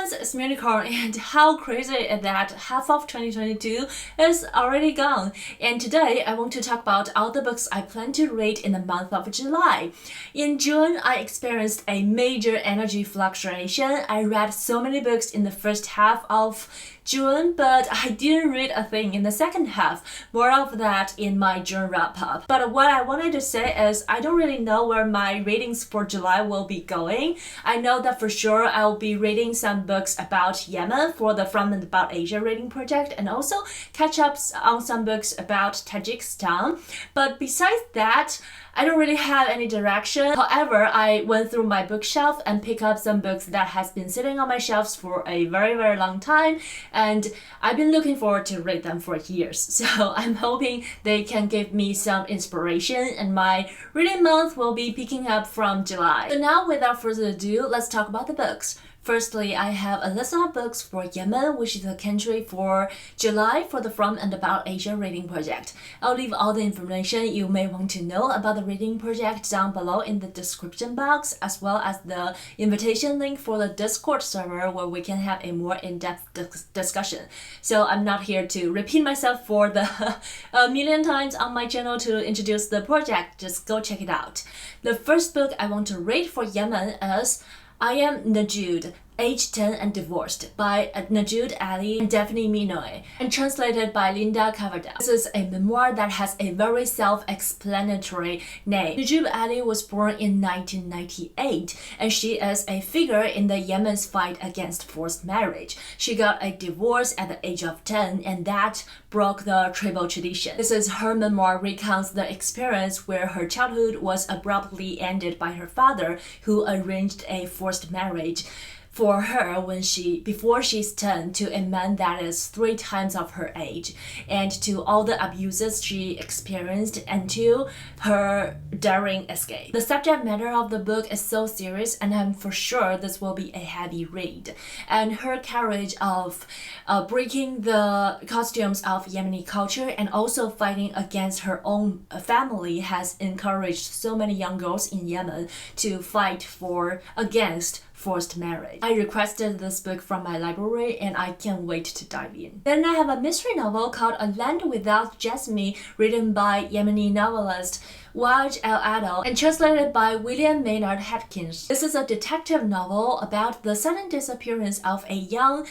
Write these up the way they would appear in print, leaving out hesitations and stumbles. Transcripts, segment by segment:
friends, it's Unicorn, and how crazy is that half of 2022 is already gone. And today I want to talk about all the books I plan to read in the month of July. In June, I experienced a major energy fluctuation. I read so many books in the first half of June, but I didn't read a thing in the second half. More of that in my June wrap-up. But what I wanted to say is I don't really know where my readings for July will be going. I know that for sure I'll be reading some books about Yemen for the From and About Asia reading project, and also catch up on some books about Tajikistan. But besides that, I don't really have any direction. However, I went through my bookshelf and picked up some books that has been sitting on my shelves for a very long time, and I've been looking forward to read them for years. So I'm hoping they can give me some inspiration, and my reading month will be picking up from July. So now, without further ado, let's talk about the books. Firstly, I have a list of books for Yemen, which is the country for July for the From and About Asia reading project. I'll leave all the information you may want to know about the reading project down below in the description box, as well as the invitation link for the Discord server where we can have a more in-depth discussion. So I'm not here to repeat myself for the a million times on my channel to introduce the project. Just go check it out. The first book I want to read for Yemen is I Am Nujood, Age 10 and Divorced by Nujood Ali and Dephine Minoui, and translated by Linda Coverdale. This is a memoir that has a very self-explanatory name. Nujood Ali was born in 1998, and she is a figure in the Yemen's fight against forced marriage. She got a divorce at the age of 10, and that broke the tribal tradition. This is her memoir recounts the experience where her childhood was abruptly ended by her father, who arranged a forced marriage for her before she's 10 to a man that is 3 times of her age, and to all the abuses she experienced until her daring escape. The subject matter of the book is so serious, and I'm for sure this will be a heavy read. And her courage of breaking the costumes of Yemeni culture and also fighting against her own family has encouraged so many young girls in Yemen to fight against forced marriage. I requested this book from my library, and I can't wait to dive in. Then I have a mystery novel called A Land Without Jasmine, written by Yemeni novelist Wajdi Al-Ahdal and translated by Willian Maynard Hutchins. This is a detective novel about the sudden disappearance of a young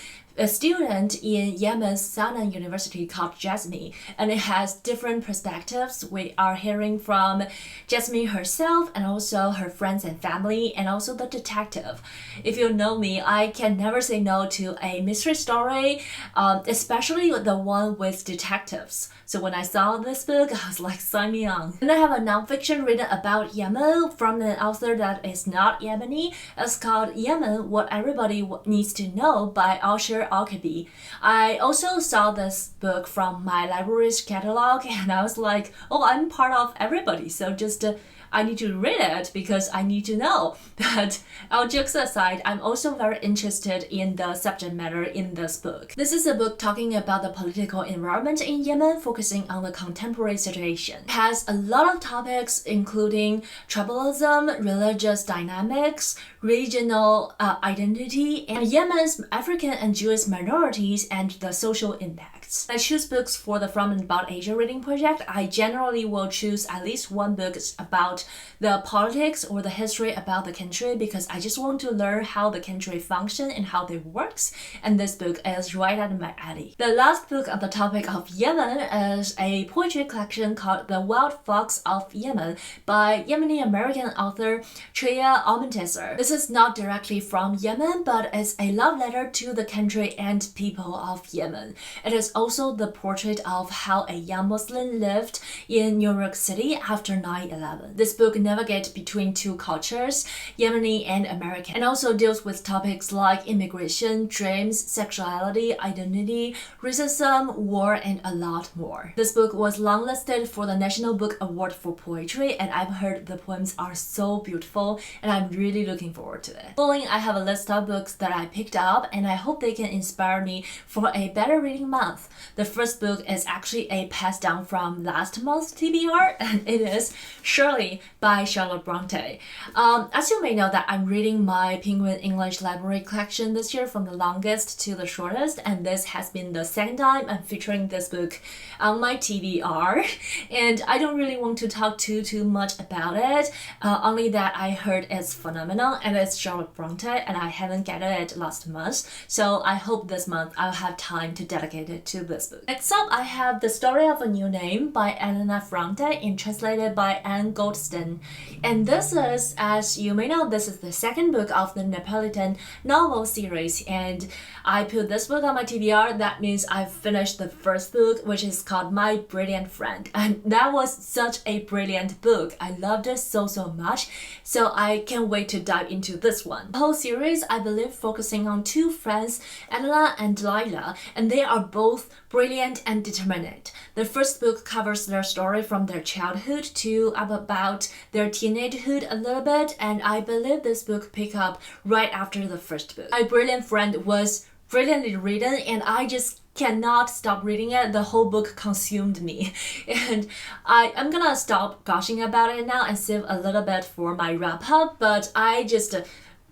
student in Yemen's Sana University called Jasmine, and it has different perspectives. We are hearing from Jasmine herself, and also her friends and family, and also the detective. If you know me, I can never say no to a mystery story, especially the one with detectives. So when I saw this book, I was like, sign me on. And I have a nonfiction written about Yemen from an author that is not Yemeni. It's called Yemen, What Everybody Needs to Know by Asher Orkaby. I also saw this book from my library's catalog, and I was like, oh, I'm part of everybody, so just I need to read it because I need to know. But all jokes aside, I'm also very interested in the subject matter in this book. This is a book talking about the political environment in Yemen, focusing on the contemporary situation. It has a lot of topics including tribalism, religious dynamics, regional identity, and Yemen's African and Jewish minorities and the social impacts. I choose books for the From and About Asia reading project. I generally will choose at least one book about the politics or the history about the country, because I just want to learn how the country functions and how it works, and this book is right up my alley. The last book on the topic of Yemen is a poetry collection called The Wild Fox of Yemen by Yemeni-American author Threa Almontaser. This is not directly from Yemen, but it's a love letter to the country and people of Yemen. It is also the portrait of how a young Muslim lived in New York City after 9/11. This book navigates between two cultures, Yemeni and American, and also deals with topics like immigration, dreams, sexuality, identity, racism, war, and a lot more. This book was longlisted for the National Book Award for Poetry, and I've heard the poems are so beautiful, and I'm really looking forward to it. Following, I have a list of books that I picked up, and I hope they can inspire me for a better reading month. month. The first book is actually a pass down from last month's TBR, and it is Shirley by Charlotte Bronte. As you may know that I'm reading my Penguin English Library collection this year from the longest to the shortest, and this has been the second time I'm featuring this book on my TBR, and I don't really want to talk too much about it, only that I heard it's phenomenal and it's Charlotte Bronte, and I haven't get it last month, so I hope this month I'll have time to dedicate it to this book. Next up, I have The Story of a New Name by Elena Ferrante and translated by Ann Goldstein. And this is, as you may know, this is the second book of the Neapolitan novel series, and I put this book on my TBR. That means I've finished the first book, which is called My Brilliant Friend, and that was such a brilliant book. I loved it so much, so I can't wait to dive into this one. The whole series, I believe, focusing on two friends, Adela and Delilah, and they are both brilliant and determined. The first book covers their story from their childhood to about their teenagehood a little bit, and I believe this book picked up right after the first book. My Brilliant Friend was brilliantly written, and I just cannot stop reading it. The whole book consumed me, and I'm gonna stop gushing about it now and save a little bit for my wrap up, but I just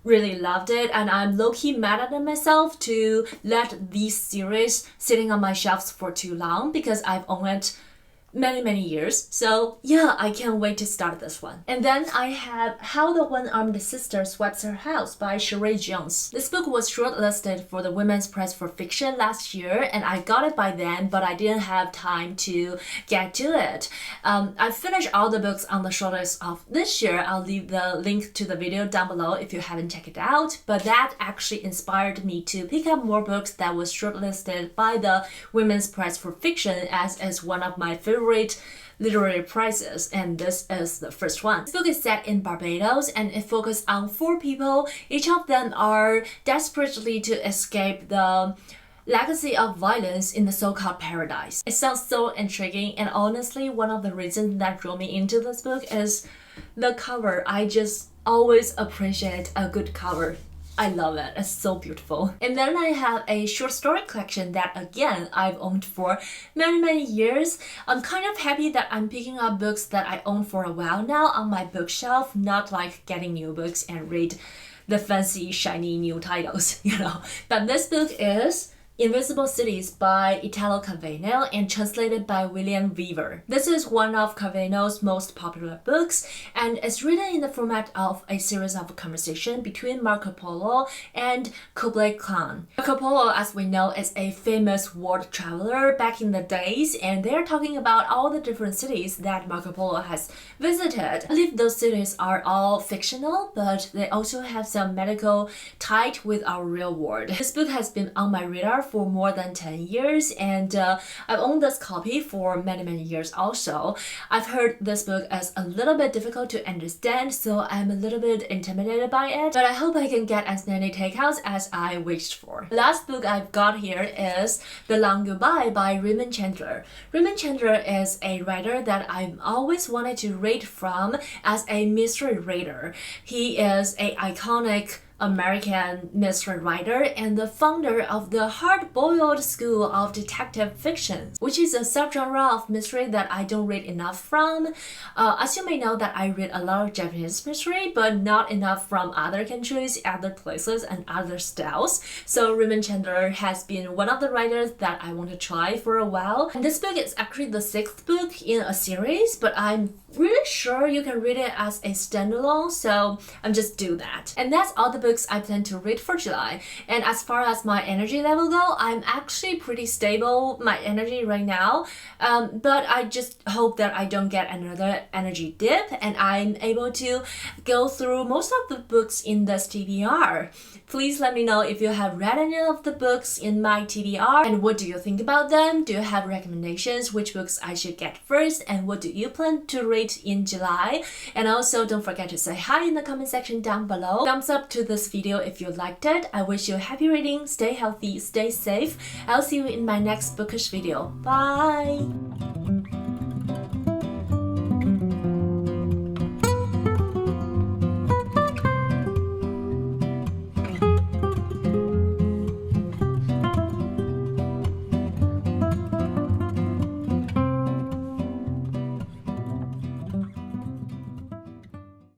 really loved it, and I'm low-key mad at myself to let these series sitting on my shelves for too long, because I've owned it many years. So yeah, I can't wait to start this one. And then I have How the One-Armed Sister Swept Her House by Cherie Jones. This book was shortlisted for the Women's Prize for Fiction last year, and I got it by then, but I didn't have time to get to it. I finished all the books on the shortlist of this year. I'll leave the link to the video down below if you haven't checked it out, but that actually inspired me to pick up more books that was shortlisted by the Women's Prize for Fiction, as is one of my favorite literary prizes, and this is the first one. This book is set in Barbados, and it focuses on 4 people. Each of them are desperately to escape the legacy of violence in the so-called paradise. It sounds so intriguing, and honestly, one of the reasons that drew me into this book is the cover. I just always appreciate a good cover. I love it. It's so beautiful. And then I have a short story collection that, again, I've owned for many years. I'm kind of happy that I'm picking up books that I own for a while now on my bookshelf, not like getting new books and read the fancy, shiny new titles, you know. But this book is Invisible Cities by Italo Calvino and translated by William Weaver. This is one of Calvino's most popular books, and it's written in the format of a series of conversation between Marco Polo and Kublai Khan. Marco Polo, as we know, is a famous world traveler back in the days, and they're talking about all the different cities that Marco Polo has visited. I believe those cities are all fictional, but they also have some medical tied with our real world. This book has been on my radar for more than 10 years, and I've owned this copy for many years also. I've heard this book is a little bit difficult to understand, so I'm a little bit intimidated by it, but I hope I can get as many takeouts as I wished for. The last book I've got here is The Long Goodbye by Raymond Chandler. Raymond Chandler is a writer that I've always wanted to read from as a mystery reader. He is an iconic American mystery writer and the founder of the hard-boiled school of detective fiction, which is a subgenre of mystery that I don't read enough from. As you may know that I read a lot of Japanese mystery, but not enough from other countries, other places, and other styles. So Raymond Chandler has been one of the writers that I want to try for a while. And this book is actually the 6th book in a series, but I'm really sure you can read it as a standalone, so I'm just do that. And that's all the books I plan to read for July. And as far as my energy level go, I'm actually pretty stable, my energy right now, but I just hope that I don't get another energy dip and I'm able to go through most of the books in this TBR. Please let me know if you have read any of the books in my TBR and what do you think about them. Do you have recommendations which books I should get first, and what do you plan to read in July? And also don't forget to say hi in the comment section down below. Thumbs up to this video if you liked it. I wish you happy reading, stay healthy, stay safe. I'll see you in my next bookish video. Bye!